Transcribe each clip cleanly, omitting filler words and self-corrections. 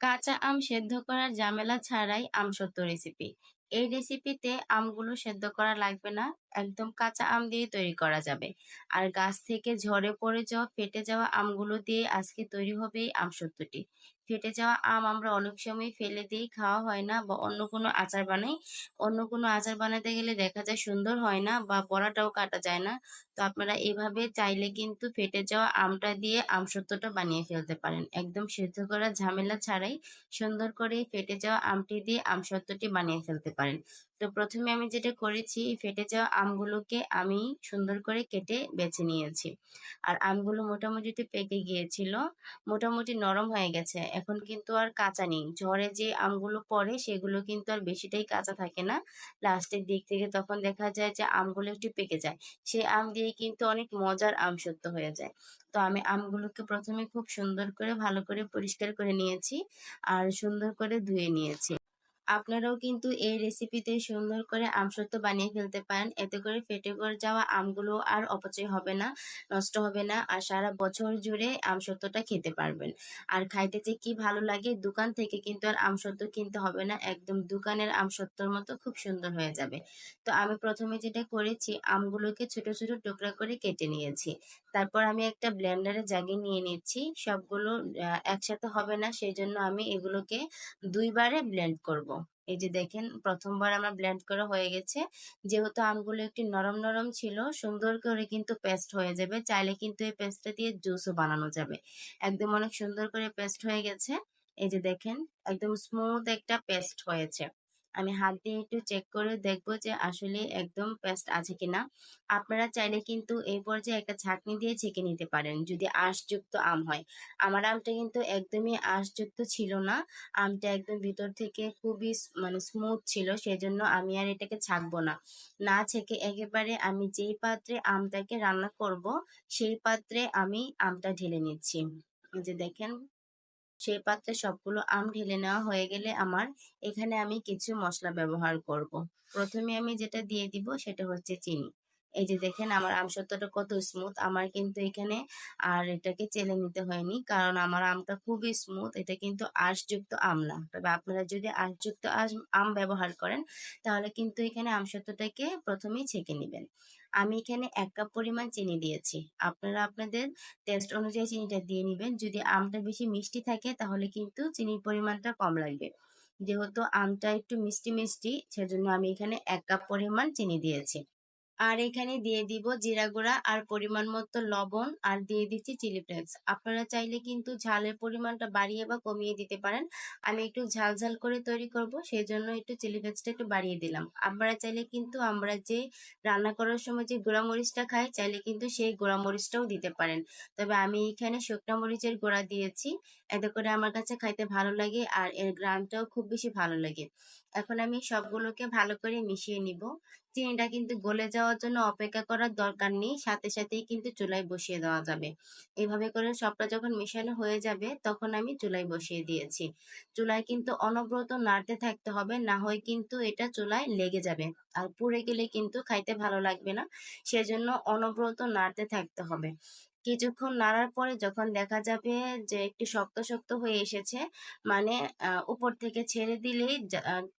কাঁচা আম সেদ্ধ করার ঝামেলা ছাড়াই আমসত্ত্ব রেসিপি। এই রেসিপিতে আমগুলো সেদ্ধ করা লাগবে না। একদম কাঁচা আম দিয়ে তৈরি করা যাবে। আর গাছ থেকে ঝরে পড়ে যাওয়া ফেটে যাওয়া আমগুলো দিয়ে আজকে তৈরি হবে এই আমসত্ত্বটি। ফেটে যাওয়া আম আমরা অনেক সময় ফেলে দিই, খাওয়া হয় না বা অন্য কোনো আচার বানাই। অন্য কোনো আচার বানাতে গেলে দেখা যায় সুন্দর হয় না বা বড়াটাও কাটা যায় না। তো আপনারা এভাবে চাইলে কিন্তু ফেটে যাওয়া আমটা দিয়ে আমসত্ত্বটা বানিয়ে ফেলতে পারেন। একদম সেদ্ধ করার ঝামেলা ছাড়াই সুন্দর করে ফেটে যাওয়া আমটি দিয়ে আমসত্ত্বটি বানিয়ে ফেলতে পারেন। তো ১ম এ আমি যেটা করেছি, এই ফেটে যাওয়া আমগুলোকে আমি সুন্দর করে কেটে বেছে নিয়েছি। আর আমগুলো মোটামুটি একটু পেকে গিয়েছিল, মোটামুটি নরম হয়ে গেছে। এখন কিন্তু আর কাঁচা নেই। ঝড়ে যে আমগুলো পড়ে সেগুলো কিন্তু আর বেশিটাই কাঁচা থাকে না। লাস্টের দিক থেকে তখন দেখা যায় যে আমগুলো একটু পেকে যায়। সে আম দিয়ে কিন্তু অনেক মজার আমসত্ত্ব হয়ে যায়। তো আমি আমগুলোকে ১ম এ খুব সুন্দর করে ভালো করে পরিষ্কার করে নিয়েছি আর সুন্দর করে ধুয়ে নিয়েছি। আপনারাও কিন্তু এই রেসিপিতে সুন্দর করে আমসত্ত্ব বানিয়ে ফেলতে পারেন। এতে করে ফেটে পড়ে যাওয়া আমগুলো আর অপচয় হবে না, নষ্ট হবে না। আর সারা বছর জুড়ে আমসত্ত্বটা খেতে পারবেন। আর খাইতে যে কি ভালো লাগে, দোকান থেকে কিন্তু আর আমসত্ত্ব কিনতে হবে না। একদম দোকানের আমসত্ত্বর মতো খুব সুন্দর হয়ে যাবে। তো আমি ১ম এ যেটা করেছি, আমগুলোকে ছোট, ছোট টুকরা করে কেটে নিয়েছি। তারপর আমি একটা ব্লেন্ডারে জাগে নিয়ে নিচ্ছি। সবগুলো একসাথে হবে না, সেজন্য আমি এগুলোকে ২ বারে ব্লেন্ড করব। এই যে দেখেন ১ম বার আমার ব্লেন্ড করা হয়ে গেছে। যেহেতু আমগুলো একটু নরম, নরম ছিল, সুন্দর করে কিন্তু পেস্ট হয়ে যাবে। চাইলে কিন্তু এই পেস্টটা দিয়ে জুসও বানানো যাবে। একদম অনেক সুন্দর করে পেস্ট হয়ে গেছে। এই যে দেখেন একদম স্মুথ একটা পেস্ট হয়েছে। আমি হাত দিয়ে একটু চেক করে দেখব যে আসলে একদম পেস্ট আছে কিনা। আপনারা চাইলে কিন্তু এই পর্যায়ে একটা ছাঁকনি দিয়ে ছেঁকে নিতে পারেন যদি আঁশযুক্ত আম হয়। আমার আমটা কিন্তু একদমই আঁশযুক্ত ছিল না। আমটা একদম ভিতর থেকে খুবই মানে স্মুথ ছিল, সেজন্য আমি আর এটাকে ছাঁকবো না। না ছেঁকে একেবারে আমি যেই পাত্রে আমটাকে রান্না করব, সেই পাত্রে আমি আমটা ঢেলে নিচ্ছি। এই যে দেখেন, সেই পাত্রে সবগুলো আম ঢেলে নেওয়া হয়ে গেলে আমার এখানে আমি কিছু মসলা ব্যবহার করব। ১ম এ আমি যেটা দিয়ে দিব সেটা হচ্ছে চিনি। এই যে দেখেন আমার আমসত্ত্বটা কত স্মুথ। আমার কিন্তু এখানে আর এটাকে চেলে নিতে হয়নি। কারণ আমার আমটা খুবই স্মুথ। এটা কিন্তু আঁশযুক্ত আম না। তবে আপনারা যদি আঁশযুক্ত আম ব্যবহার করেন, তাহলে কিন্তু এখানে আমসত্ত্বটাকে ১ম এই ছেঁকে নিবেন। আমি এখানে ১ কাপ পরিমাণ চিনি দিয়েছি। আপনারা আপনাদের টেস্ট অনুযায়ী চিনিটা দিয়ে নিবেন। যদি আমটা বেশি মিষ্টি থাকে তাহলে কিন্তু চিনির পরিমাণটা কম লাগবে। যেহেতু আমটা একটু মিষ্টি, মিষ্টি, সেজন্য আমি এখানে ১ কাপ পরিমাণ চিনি দিয়েছি। আর এখানে দিয়ে দিব জিরা গুঁড়া আর পরিমাণ মতো লবণ আর দিয়ে দিচ্ছি চিলি ফ্লেক্স। আপনারা চাইলে কিন্তু ঝালের পরিমাণটা বাড়িয়ে বা কমিয়ে দিতে পারেন। আমি একটু ঝাল, ঝাল করে তৈরি করব, সেজন্য একটু চিলি ফ্লেক্সটা একটু বাড়িয়ে দিলাম। আপনারা চাইলে কিন্তু আমরা যে রান্না করার সময় যে গুঁড়া মরিচটা খাই, চাইলে কিন্তু সেই গুঁড়া মরিচটাও দিতে পারেন। তবে আমি এখানে শুকনা মরিচের গুঁড়া দিয়েছি। এতে করে আমার কাছে খাইতে ভালো লাগে আর এর ঘ্রাণটাও খুব বেশি ভালো লাগে। এখন আমি সবগুলোকে ভালো করে মিশিয়ে নিব। চিনিটা কিন্তু গলে যাওয়ার জন্য অপেক্ষা করার দরকার নেই। সাথে, সাথেই কিন্তু চুলায় বসিয়ে দেওয়া যাবে। এভাবে করে সবটা যখন মেশানো হয়ে যাবে, তখন আমি চুলায় বসিয়ে দিয়েছি। চুলায় কিন্তু অনবরত নাড়তে থাকতে হবে, না হয় কিন্তু এটা চুলায় লেগে যাবে। আর পুড়ে গেলে কিন্তু খাইতে ভালো লাগবে না। সেজন্য অনবরত নাড়তে থাকতে হবে। কিছুক্ষণ নাড়ার পরে যখন দেখা যাবে যে একটু শক্ত, শক্ত হয়ে এসেছে, মানে উপর থেকে ছেড়ে দিলেই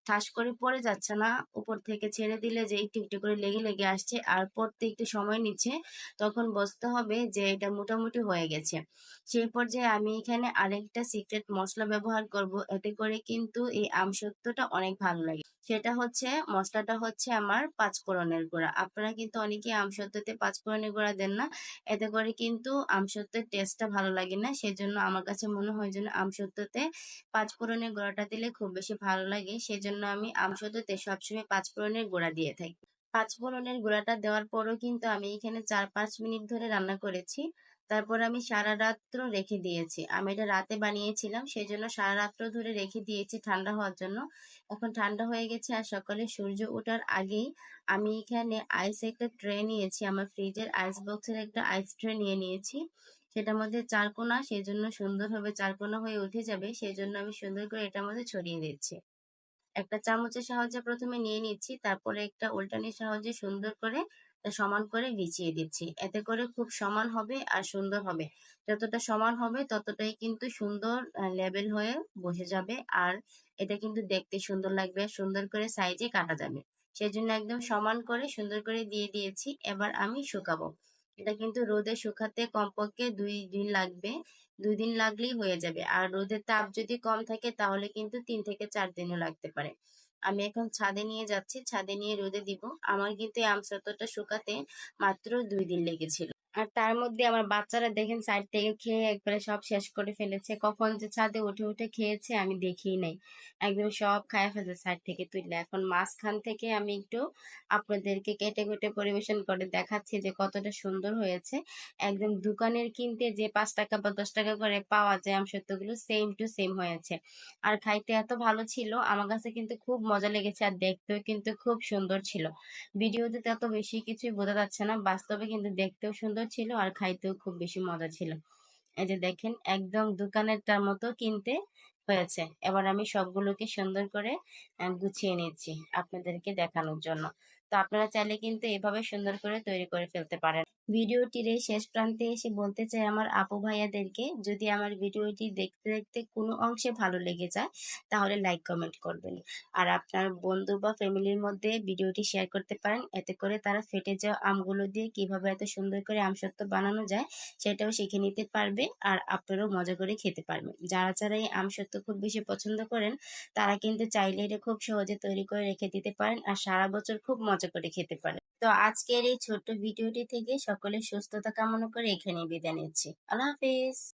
ঠাস করে পড়ে যাচ্ছে না। উপর থেকে ছেড়ে দিলে যে একটু, একটু করে লেগে, লেগে আসছে আর পড়তে একটু সময় নিচ্ছে, তখন বুঝতে হবে যে এটা মোটামুটি হয়ে গেছে। সেই পর্যায়ে আমি এখানে আরেকটা সিক্রেট মসলা ব্যবহার করব। এতে করে কিন্তু এই আমসত্ত্বটা অনেক ভালো লাগে। সেটা হচ্ছে, মসলাটা হচ্ছে আমার পাঁচফোড়নের গুঁড়া। আপনারা কিন্তু অনেকেই আমসত্ত্বতে পাঁচফোড়নের গুঁড়া দেন না। এতে করে কিন্তু আমসত্ত্বের টেস্টটা ভালো লাগে না। সেজন্য আমার কাছে মনে হয় যেন আমসত্ত্বতে পাঁচফোড়নের গুঁড়াটা দিলে খুব বেশি ভালো লাগে। সেজন্য আমি আমসত্ত্বতে সবসময় পাঁচফোড়নের গুঁড়া দিয়ে থাকি। পাঁচফোড়নের গুঁড়াটা দেওয়ার পরও কিন্তু আমি এখানে ৪-৫ মিনিট ধরে রান্না করেছি। তারপর আমি সারা রাত্র রেখে দিয়েছি। আমি এটা রাতে বানিয়েছিলাম, সেজন্য সারা রাত্র ধরে রেখে দিয়েছি ঠান্ডা হওয়ার জন্য। এখন ঠান্ডা হয়ে গেছে আর সকালে সূর্য ওঠার আগেই আমি এখানে আইস একটা ট্রে নিয়েছি। আমার ফ্রিজের আইস বক্সের একটা আইস ট্রে নিয়ে নিয়েছি। সেটার মধ্যে চারকোনা, সেজন্য সুন্দরভাবে চারকোনা হয়ে উঠে যাবে। সেজন্য আমি সুন্দর করে এটার মধ্যে ছড়িয়ে দিচ্ছি। একটা চামচের সাহায্যে ১ম এ নিয়ে নিচ্ছি। তারপরে একটা উল্টানির সাহায্যে সুন্দর করে তা সমান করে বিছিয়ে দিচ্ছি। এতে করে খুব সমান হবে আর সুন্দর হবে। যতটা সমান হবে ততটাই কিন্তু সুন্দর লেবেল হয়ে বসে যাবে। আর এটা কিন্তু দেখতে সুন্দর লাগবে, সুন্দর করে সাইজে কাটা যাবে। সেজন্য একদম সমান করে সুন্দর করে দিয়ে দিয়েছি। এবার আমি শুকাবো। এটা কিন্তু রোদে শুকাতে কমপক্ষে ২ দিন লাগবে। ২ দিন লাগলেই হয়ে যাবে। আর রোদের তাপ যদি কম থাকে তাহলে কিন্তু ৩ থেকে ৪ দিনও লাগতে পারে। আমি এখন ছাদে নিয়ে যাচ্ছি, ছাদে নিয়ে রোদে দিব। আমার কিন্তু এই আমসত্ত্বটা শুকাতে মাত্র ২ দিন লেগেছিল। আর তার মধ্যে আমার বাচ্চারা দেখেন সাইড থেকে খেয়ে একবারে সব শেষ করে ফেলেছে। কখন যে ছাদে উঠে উঠে খেয়েছে আমি দেখিই নাই। একদম সব খাইয়া ফেলছে সাইড থেকে তুইলা। এখন মাঝখান থেকে আমি একটু আপনাদেরকে কেটে কুটে পরিবেশন করে দেখাচ্ছি যে কতটা সুন্দর হয়েছে। একদম দোকানের কিনতে যে ৫ টাকা বা ১০ টাকা করে পাওয়া যায় আমসত্ত্বগুলো সেম টু সেম হয়েছে। আর খাইতে এত ভালো ছিল, আমার কাছে কিন্তু খুব মজা লেগেছে আর দেখতেও কিন্তু খুব সুন্দর ছিল। ভিডিওতে তো এত বেশি কিছুই বোঝা যাচ্ছে না, বাস্তবে কিন্তু দেখতেও সুন্দর ছিল আর খাইতেও খুব বেশি মজা ছিল। এই যে দেখেন একদম দোকানেরটার মতো কিনতে হয়েছে। এবার আমি সবগুলোকে সুন্দর করে গুছিয়ে নিচ্ছি আপনাদেরকে দেখানোর জন্য। তো আপনারা চাইলে কিন্তু এভাবে সুন্দর করে তৈরি করে ফেলতে পারেন। ভিডিওটির এই শেষ প্রান্তে এসে বলতে চাই আমার আপু ভাইয়াদেরকে, যদি আমার ভিডিওটি দেখতে দেখতে কোনো অংশে ভালো লেগে যায় তাহলে লাইক কমেন্ট করবেন। আর আপনার বন্ধু বা ফ্যামিলির মধ্যে ভিডিওটি শেয়ার করতে পারেন, এতে করে তারা ফেটে যাওয়া আমগুলো দিয়ে কিভাবে এত সুন্দর করে আমসত্ত্ব বানানো যায় সেটাও শিখে নিতে পারবে। আর আপনারাও মজা করে খেতে পারবেন। যারা যারা এই আমসত্ত্ব খুব বেশি পছন্দ করেন তারা কিন্তু চাইলে এটা খুব সহজে তৈরি করে রেখে দিতে পারেন আর সারা বছর খুব মজা করে খেতে পারেন। তো আজকের এই ছোট্ট ভিডিওটি থেকে সকলের সুস্থতা কামনা করে এখানেই বিদায় নিচ্ছি। আল্লাহ হাফিজ।